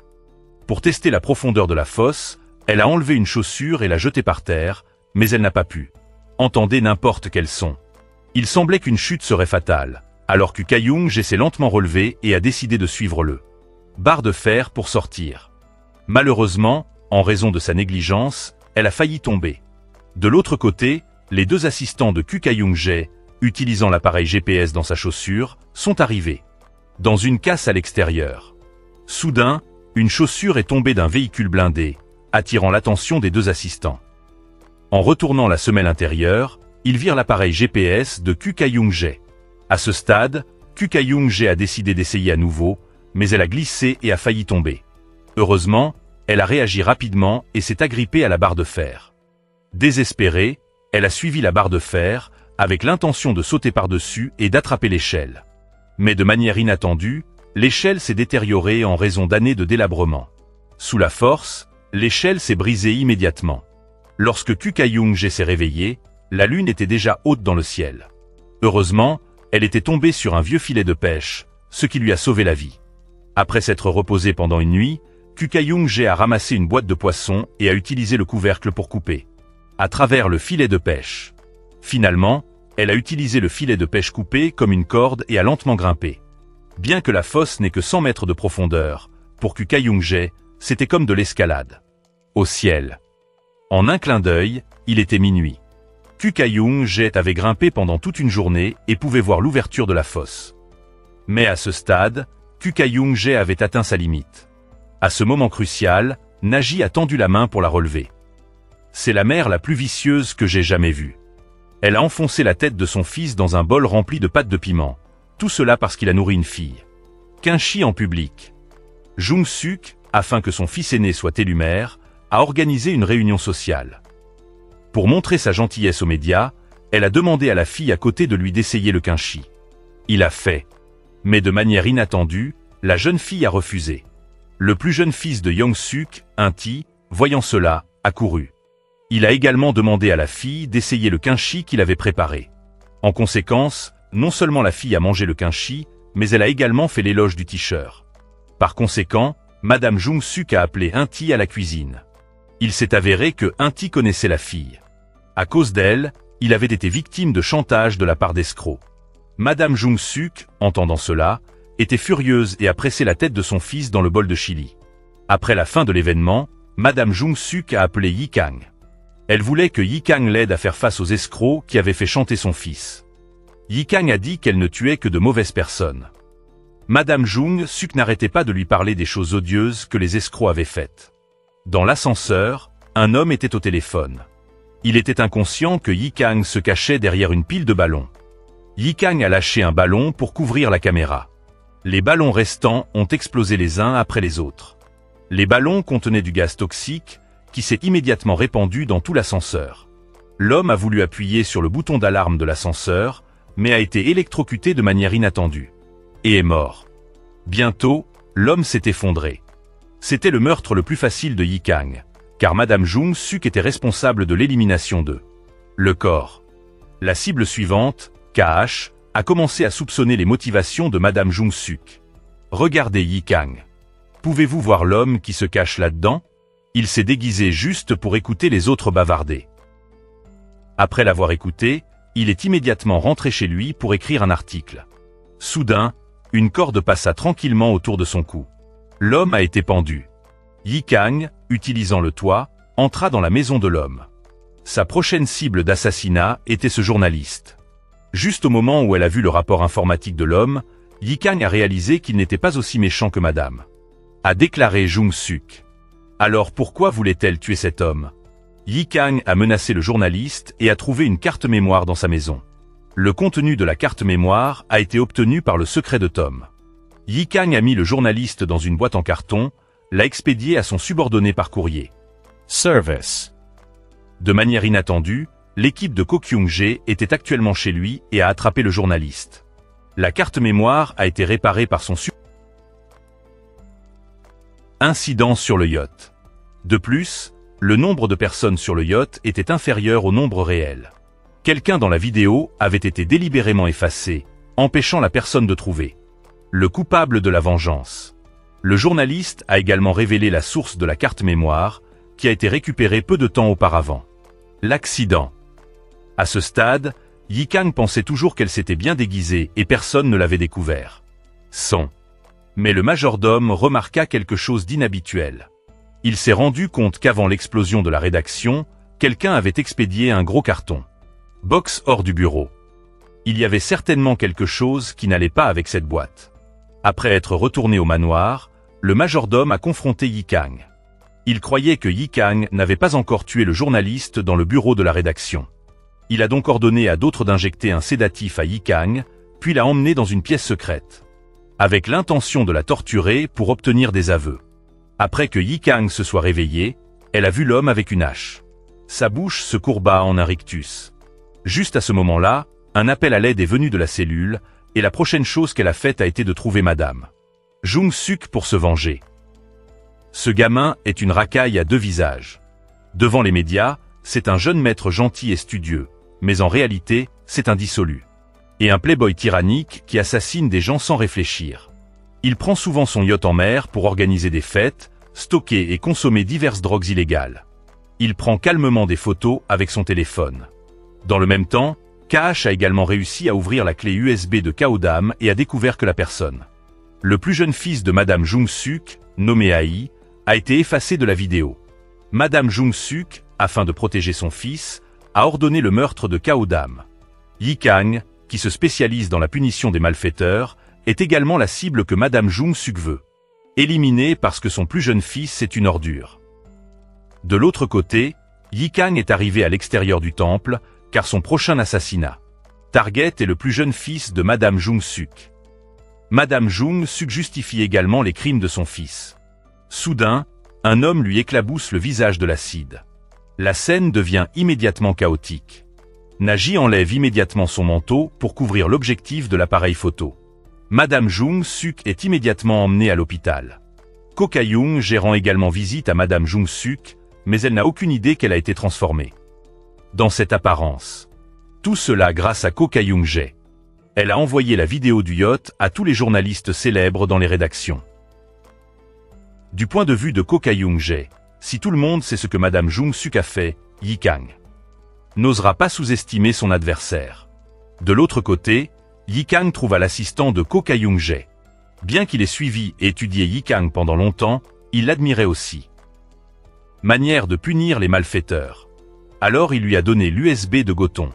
Pour tester la profondeur de la fosse, elle a enlevé une chaussure et l'a jetée par terre, mais elle n'a pas pu entendre n'importe quel son. Il semblait qu'une chute serait fatale, alors que Kyu-Ka-young-jae s'est lentement relevé et a décidé de suivre le barre de fer pour sortir. Malheureusement, en raison de sa négligence, elle a failli tomber. De l'autre côté, les deux assistants de Kyu-Ka-young-jae, utilisant l'appareil GPS dans sa chaussure, sont arrivés dans une casse à l'extérieur. Soudain, une chaussure est tombée d'un véhicule blindé, attirant l'attention des deux assistants. En retournant la semelle intérieure, ils virent l'appareil GPS de Kyu Ka-young-jae. À ce stade, Kyu Ka-young-jae a décidé d'essayer à nouveau, mais elle a glissé et a failli tomber. Heureusement, elle a réagi rapidement et s'est agrippée à la barre de fer. Désespérée, elle a suivi la barre de fer, avec l'intention de sauter par-dessus et d'attraper l'échelle. Mais de manière inattendue, l'échelle s'est détériorée en raison d'années de délabrement. Sous la force, l'échelle s'est brisée immédiatement. Lorsque Kyu Ka-young-jae s'est réveillée, la lune était déjà haute dans le ciel. Heureusement, elle était tombée sur un vieux filet de pêche, ce qui lui a sauvé la vie. Après s'être reposée pendant une nuit, Kyu Ka-young-jae a ramassé une boîte de poissons et a utilisé le couvercle pour couper à travers le filet de pêche. Finalement, elle a utilisé le filet de pêche coupé comme une corde et a lentement grimpé. Bien que la fosse n'ait que 100 mètres de profondeur, pour Kyu Ka-young-jae, c'était comme de l'escalade. Au ciel. En un clin d'œil, il était minuit. Kyu Ka-young-jae avait grimpé pendant toute une journée et pouvait voir l'ouverture de la fosse. Mais à ce stade, Kyu Ka-young-jae avait atteint sa limite. À ce moment crucial, Naji a tendu la main pour la relever. C'est la mère la plus vicieuse que j'ai jamais vue. Elle a enfoncé la tête de son fils dans un bol rempli de pâte de piment. Tout cela parce qu'il a nourri une fille. Kinshi en public. Jung-suk, afin que son fils aîné soit élu maire, a organisé une réunion sociale. Pour montrer sa gentillesse aux médias, elle a demandé à la fille à côté de lui d'essayer le kinshi. Il a fait. Mais de manière inattendue, la jeune fille a refusé. Le plus jeune fils de Young-suk, Inti, voyant cela, a couru. Il a également demandé à la fille d'essayer le kinshi qu'il avait préparé. En conséquence, non seulement la fille a mangé le kinshi, mais elle a également fait l'éloge du t-shirt. Par conséquent, Madame Jung-suk a appelé Inti à la cuisine. Il s'est avéré que Inti connaissait la fille. À cause d'elle, il avait été victime de chantage de la part d'escrocs. Madame Jung-suk, entendant cela, était furieuse et a pressé la tête de son fils dans le bol de chili. Après la fin de l'événement, Madame Jung-suk a appelé Yi-kang. Elle voulait que Yi-kang l'aide à faire face aux escrocs qui avaient fait chanter son fils. Yi-kang a dit qu'elle ne tuait que de mauvaises personnes. Madame Jung-suk n'arrêtait pas de lui parler des choses odieuses que les escrocs avaient faites. Dans l'ascenseur, un homme était au téléphone. Il était inconscient que Yi-kang se cachait derrière une pile de ballons. Yi-kang a lâché un ballon pour couvrir la caméra. Les ballons restants ont explosé les uns après les autres. Les ballons contenaient du gaz toxique, qui s'est immédiatement répandu dans tout l'ascenseur. L'homme a voulu appuyer sur le bouton d'alarme de l'ascenseur, mais a été électrocuté de manière inattendue. Et est mort. Bientôt, l'homme s'est effondré. C'était le meurtre le plus facile de Yi-kang, car Madame Jung-suk était responsable de l'élimination de le corps. La cible suivante, KH, a commencé à soupçonner les motivations de Madame Jung-suk. Regardez Yi-kang. Pouvez-vous voir l'homme qui se cache là-dedans? Il s'est déguisé juste pour écouter les autres bavarder. Après l'avoir écouté, il est immédiatement rentré chez lui pour écrire un article. Soudain, une corde passa tranquillement autour de son cou. L'homme a été pendu. Yi-kang, utilisant le toit, entra dans la maison de l'homme. Sa prochaine cible d'assassinat était ce journaliste. Juste au moment où elle a vu le rapport informatique de l'homme, Yi-kang a réalisé qu'il n'était pas aussi méchant que madame. A déclaré Jung-suk. Alors pourquoi voulait-elle tuer cet homme? Yi-kang a menacé le journaliste et a trouvé une carte mémoire dans sa maison. Le contenu de la carte mémoire a été obtenu par le secret de Tom. Yi-kang a mis le journaliste dans une boîte en carton, l'a expédié à son subordonné par courrier. Service. De manière inattendue, l'équipe de Ko Kyung-jae était actuellement chez lui et a attrapé le journaliste. La carte mémoire a été réparée par son subordonné. Incident sur le yacht. De plus, le nombre de personnes sur le yacht était inférieur au nombre réel. Quelqu'un dans la vidéo avait été délibérément effacé, empêchant la personne de trouver le coupable de la vengeance. Le journaliste a également révélé la source de la carte mémoire, qui a été récupérée peu de temps auparavant. L'accident. À ce stade, Yi-kang pensait toujours qu'elle s'était bien déguisée et personne ne l'avait découvert. Mais le majordome remarqua quelque chose d'inhabituel. Il s'est rendu compte qu'avant l'explosion de la rédaction, quelqu'un avait expédié un gros carton box hors du bureau. Il y avait certainement quelque chose qui n'allait pas avec cette boîte. Après être retourné au manoir, le majordome a confronté Yi-kang. Il croyait que Yi-kang n'avait pas encore tué le journaliste dans le bureau de la rédaction. Il a donc ordonné à d'autres d'injecter un sédatif à Yikang, puis l'a emmené dans une pièce secrète, avec l'intention de la torturer pour obtenir des aveux. Après que Yikang se soit réveillée, elle a vu l'homme avec une hache. Sa bouche se courba en un rictus. Juste à ce moment-là, un appel à l'aide est venu de la cellule, et la prochaine chose qu'elle a faite a été de trouver Madame Jung-suk pour se venger. Ce gamin est une racaille à deux visages. Devant les médias, c'est un jeune maître gentil et studieux, mais en réalité, c'est un dissolu. Et un playboy tyrannique qui assassine des gens sans réfléchir. Il prend souvent son yacht en mer pour organiser des fêtes, stocker et consommer diverses drogues illégales. Il prend calmement des photos avec son téléphone. Dans le même temps, KH a également réussi à ouvrir la clé USB de Kaodam et a découvert que la personne, le plus jeune fils de Madame Jung-suk, nommé Ai, a été effacé de la vidéo. Madame Jung-suk, afin de protéger son fils, a ordonné le meurtre de Kaodam. Yikang, qui se spécialise dans la punition des malfaiteurs, est également la cible que Madame Jung-suk veut éliminer parce que son plus jeune fils est une ordure. De l'autre côté, Yikang est arrivé à l'extérieur du temple, car son prochain assassinat target est le plus jeune fils de Madame Jung-suk. Madame Jung-suk justifie également les crimes de son fils. Soudain, un homme lui éclabousse le visage de l'acide. La scène devient immédiatement chaotique. Naji enlève immédiatement son manteau pour couvrir l'objectif de l'appareil photo. Madame Jung-suk est immédiatement emmenée à l'hôpital. Ko Ka-young rend également visite à Madame Jung-suk, mais elle n'a aucune idée qu'elle a été transformée. Dans cette apparence. Tout cela grâce à Ko Ka-young. Elle a envoyé la vidéo du yacht à tous les journalistes célèbres dans les rédactions. Du point de vue de Ko Ka-young, si tout le monde sait ce que Madame Jung-suk a fait, Yikang n'osera pas sous-estimer son adversaire. De l'autre côté, Yikang trouva l'assistant de Ko Ka-young. Bien qu'il ait suivi et étudié Yikang pendant longtemps, il l'admirait aussi. Manière de punir les malfaiteurs. Alors il lui a donné l'USB de Goton.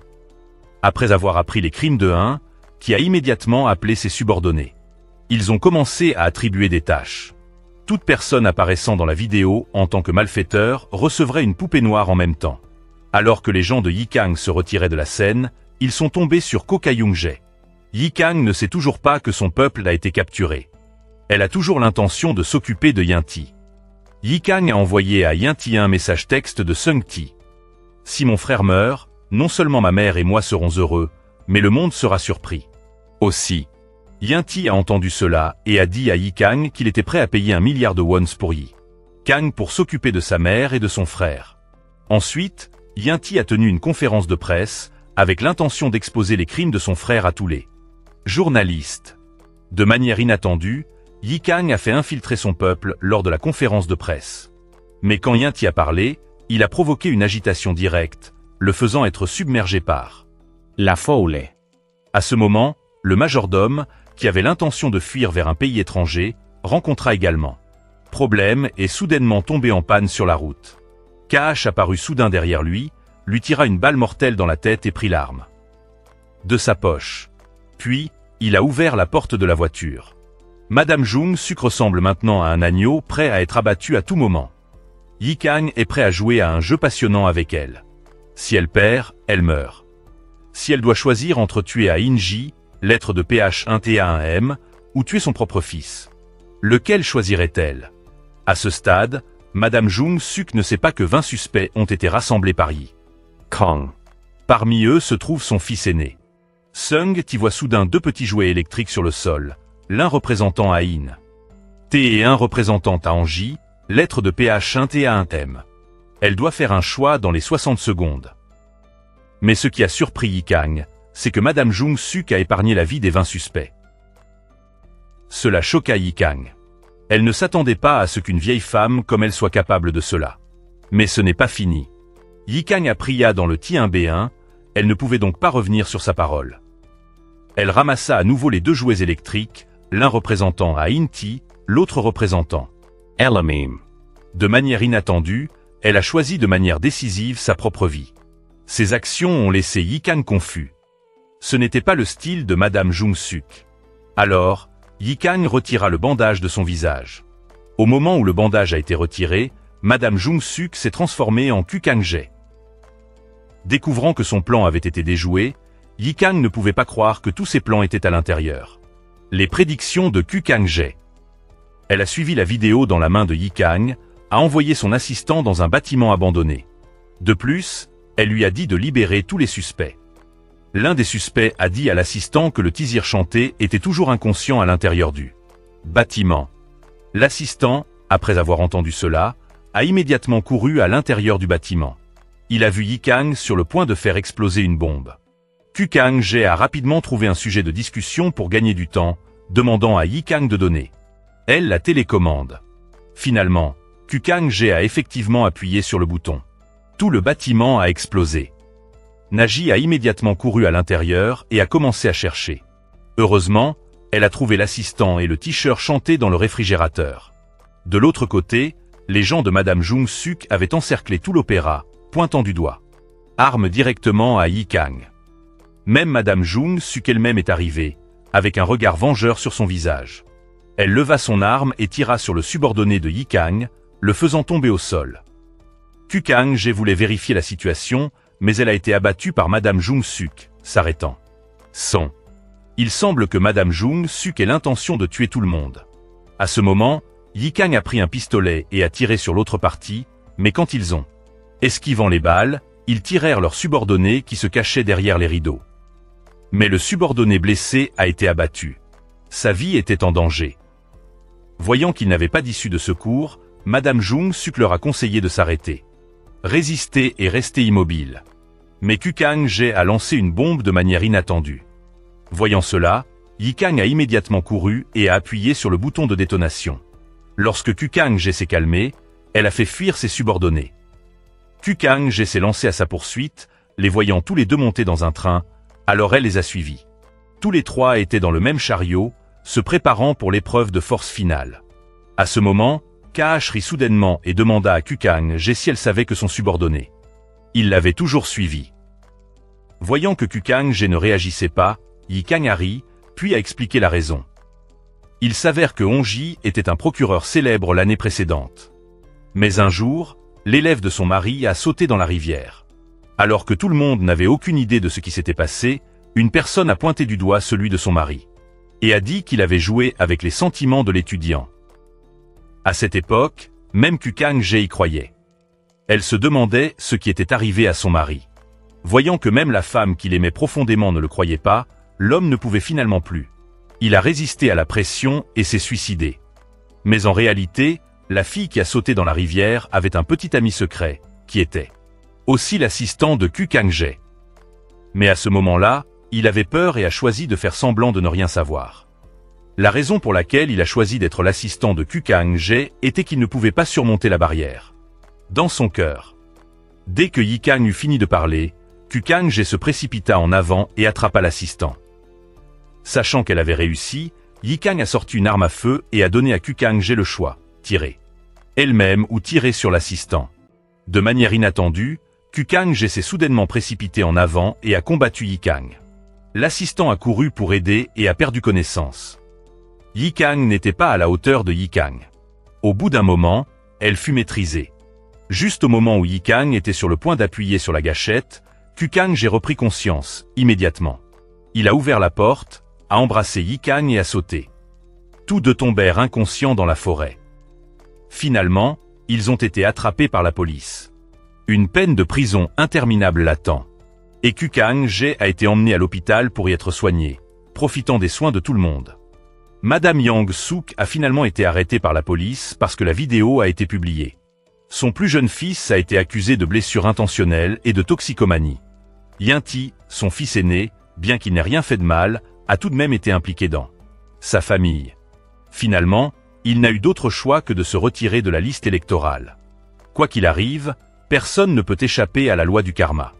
Après avoir appris les crimes de un, qui a immédiatement appelé ses subordonnés. Ils ont commencé à attribuer des tâches. Toute personne apparaissant dans la vidéo en tant que malfaiteur recevrait une poupée noire en même temps. Alors que les gens de Yikang se retiraient de la scène, ils sont tombés sur Ko Ka-young. Yikang ne sait toujours pas que son peuple a été capturé. Elle a toujours l'intention de s'occuper de Yinti. Yikang a envoyé à Yinti un message texte de Seung-ti. Si mon frère meurt, non seulement ma mère et moi serons heureux, mais le monde sera surpris. Aussi, Yinti a entendu cela et a dit à Yikang qu'il était prêt à payer 1 milliard de wons pour Yikang pour s'occuper de sa mère et de son frère. Ensuite, Yinti a tenu une conférence de presse avec l'intention d'exposer les crimes de son frère à tous les journalistes. De manière inattendue, Yikang a fait infiltrer son peuple lors de la conférence de presse. Mais quand Yinti a parlé, il a provoqué une agitation directe, le faisant être submergé par la foule. À ce moment, le majordome, qui avait l'intention de fuir vers un pays étranger, rencontra également problème et soudainement tombé en panne sur la route. KH apparut soudain derrière lui tira une balle mortelle dans la tête et prit l'arme de sa poche. Puis, il a ouvert la porte de la voiture. Madame Jung-suk ressemble maintenant à un agneau prêt à être abattu à tout moment. Yikang est prêt à jouer à un jeu passionnant avec elle. Si elle perd, elle meurt. Si elle doit choisir entre tuer Ain-ji, l'être de PH1T1M, ou tuer son propre fils, lequel choisirait-elle? À ce stade, Madame Jung-suk ne sait pas que 20 suspects ont été rassemblés par Yikang. Parmi eux se trouve son fils aîné. Seung-ti voit soudain 2 petits jouets électriques sur le sol, l'un représentant Ain T et un représentant Taanji, l'être de PH1T1M. Elle doit faire un choix dans les 60 secondes. Mais ce qui a surpris Yikang, c'est que Madame Jung-suk a épargné la vie des 20 suspects. Cela choqua Yikang. Elle ne s'attendait pas à ce qu'une vieille femme comme elle soit capable de cela. Mais ce n'est pas fini. Yikang a pria dans le T1B1, elle ne pouvait donc pas revenir sur sa parole. Elle ramassa à nouveau les 2 jouets électriques, l'un représentant Ain-ti, l'autre représentant Elamim. De manière inattendue, elle a choisi de manière décisive sa propre vie. Ses actions ont laissé Yikang confus. Ce n'était pas le style de Madame Jung-suk. Alors, Yikang retira le bandage de son visage. Au moment où le bandage a été retiré, Madame Jung-suk s'est transformée en Kukang-jae. Découvrant que son plan avait été déjoué, Yi Kang ne pouvait pas croire que tous ses plans étaient à l'intérieur. Les prédictions de Qu Kang-jae. Elle a suivi la vidéo dans la main de Yi Kang, a envoyé son assistant dans un bâtiment abandonné. De plus, elle lui a dit de libérer tous les suspects. L'un des suspects a dit à l'assistant que le tizir chanté était toujours inconscient à l'intérieur du bâtiment. L'assistant, après avoir entendu cela, a immédiatement couru à l'intérieur du bâtiment. Il a vu Yi Kang sur le point de faire exploser une bombe. Qu Kang-jae a rapidement trouvé un sujet de discussion pour gagner du temps, demandant à Yi Kang de donner elle la télécommande. Finalement, Qu Kang-jae a effectivement appuyé sur le bouton. Tout le bâtiment a explosé. Naji a immédiatement couru à l'intérieur et a commencé à chercher. Heureusement, elle a trouvé l'assistant et le t-shirt chanté dans le réfrigérateur. De l'autre côté, les gens de Madame Jung-suk avaient encerclé tout l'opéra, pointant du doigt arme directement à Yi Kang. Même Madame Jung-suk elle-même est arrivée, avec un regard vengeur sur son visage. Elle leva son arme et tira sur le subordonné de Yi Kang, le faisant tomber au sol. Qu Kang-jae voulait vérifier la situation, mais elle a été abattue par Madame Jung-suk, s'arrêtant. Il semble que Madame Jung-suk ait l'intention de tuer tout le monde. À ce moment, Yi Kang a pris un pistolet et a tiré sur l'autre partie, mais quand ils ont esquivant les balles, ils tirèrent leur subordonné qui se cachait derrière les rideaux. Mais le subordonné blessé a été abattu. Sa vie était en danger. Voyant qu'il n'avait pas d'issue de secours, Madame Jung-suk leur a conseillé de s'arrêter. Résister et rester immobile. Mais Qu Kang-jae a lancé une bombe de manière inattendue. Voyant cela, Yi Kang a immédiatement couru et a appuyé sur le bouton de détonation. Lorsque Qu Kang-jae s'est calmée, elle a fait fuir ses subordonnés. Qu Kang-jae s'est lancé à sa poursuite, les voyant tous les deux monter dans un train, alors elle les a suivis. Tous les trois étaient dans le même chariot, se préparant pour l'épreuve de force finale. À ce moment, Kh rit soudainement et demanda à Qu Kang-jae si elle savait que son subordonné. Il l'avait toujours suivi. Voyant que Qu Kang-jae ne réagissait pas, Yi Kang a ri, puis a expliqué la raison. Il s'avère que Hong-ji était un procureur célèbre l'année précédente. Mais un jour, l'élève de son mari a sauté dans la rivière. Alors que tout le monde n'avait aucune idée de ce qui s'était passé, une personne a pointé du doigt celui de son mari. Et a dit qu'il avait joué avec les sentiments de l'étudiant. À cette époque, même Qu Kang-jae y croyait. Elle se demandait ce qui était arrivé à son mari. Voyant que même la femme qu'il aimait profondément ne le croyait pas, l'homme ne pouvait finalement plus. Il a résisté à la pression et s'est suicidé. Mais en réalité, la fille qui a sauté dans la rivière avait un petit ami secret, qui était aussi l'assistant de Qu Kang-jae. Mais à ce moment-là, il avait peur et a choisi de faire semblant de ne rien savoir. La raison pour laquelle il a choisi d'être l'assistant de Qu Kang-jae était qu'il ne pouvait pas surmonter la barrière. Dans son cœur. Dès que Yi Kang eut fini de parler, Qu Kang-jae se précipita en avant et attrapa l'assistant. Sachant qu'elle avait réussi, Yi Kang a sorti une arme à feu et a donné à Qu Kang-jae le choix, tirer elle-même ou tirer sur l'assistant. De manière inattendue, Qu Kang-jae s'est soudainement précipité en avant et a combattu Yi Kang. L'assistant a couru pour aider et a perdu connaissance. Yi Kang n'était pas à la hauteur de Yi Kang. Au bout d'un moment, elle fut maîtrisée. Juste au moment où Yi Kang était sur le point d'appuyer sur la gâchette, Qu Kang-jae repris conscience, immédiatement. Il a ouvert la porte, a embrassé Yi Kang et a sauté. Tous deux tombèrent inconscients dans la forêt. Finalement, ils ont été attrapés par la police. Une peine de prison interminable l'attend. Et Qu Kang-jae a été emmené à l'hôpital pour y être soigné, profitant des soins de tout le monde. Madame Yang-suk a finalement été arrêtée par la police parce que la vidéo a été publiée. Son plus jeune fils a été accusé de blessures intentionnelles et de toxicomanie. Yinti, son fils aîné, bien qu'il n'ait rien fait de mal, a tout de même été impliqué dans sa famille. Finalement, il n'a eu d'autre choix que de se retirer de la liste électorale. Quoi qu'il arrive, personne ne peut échapper à la loi du karma.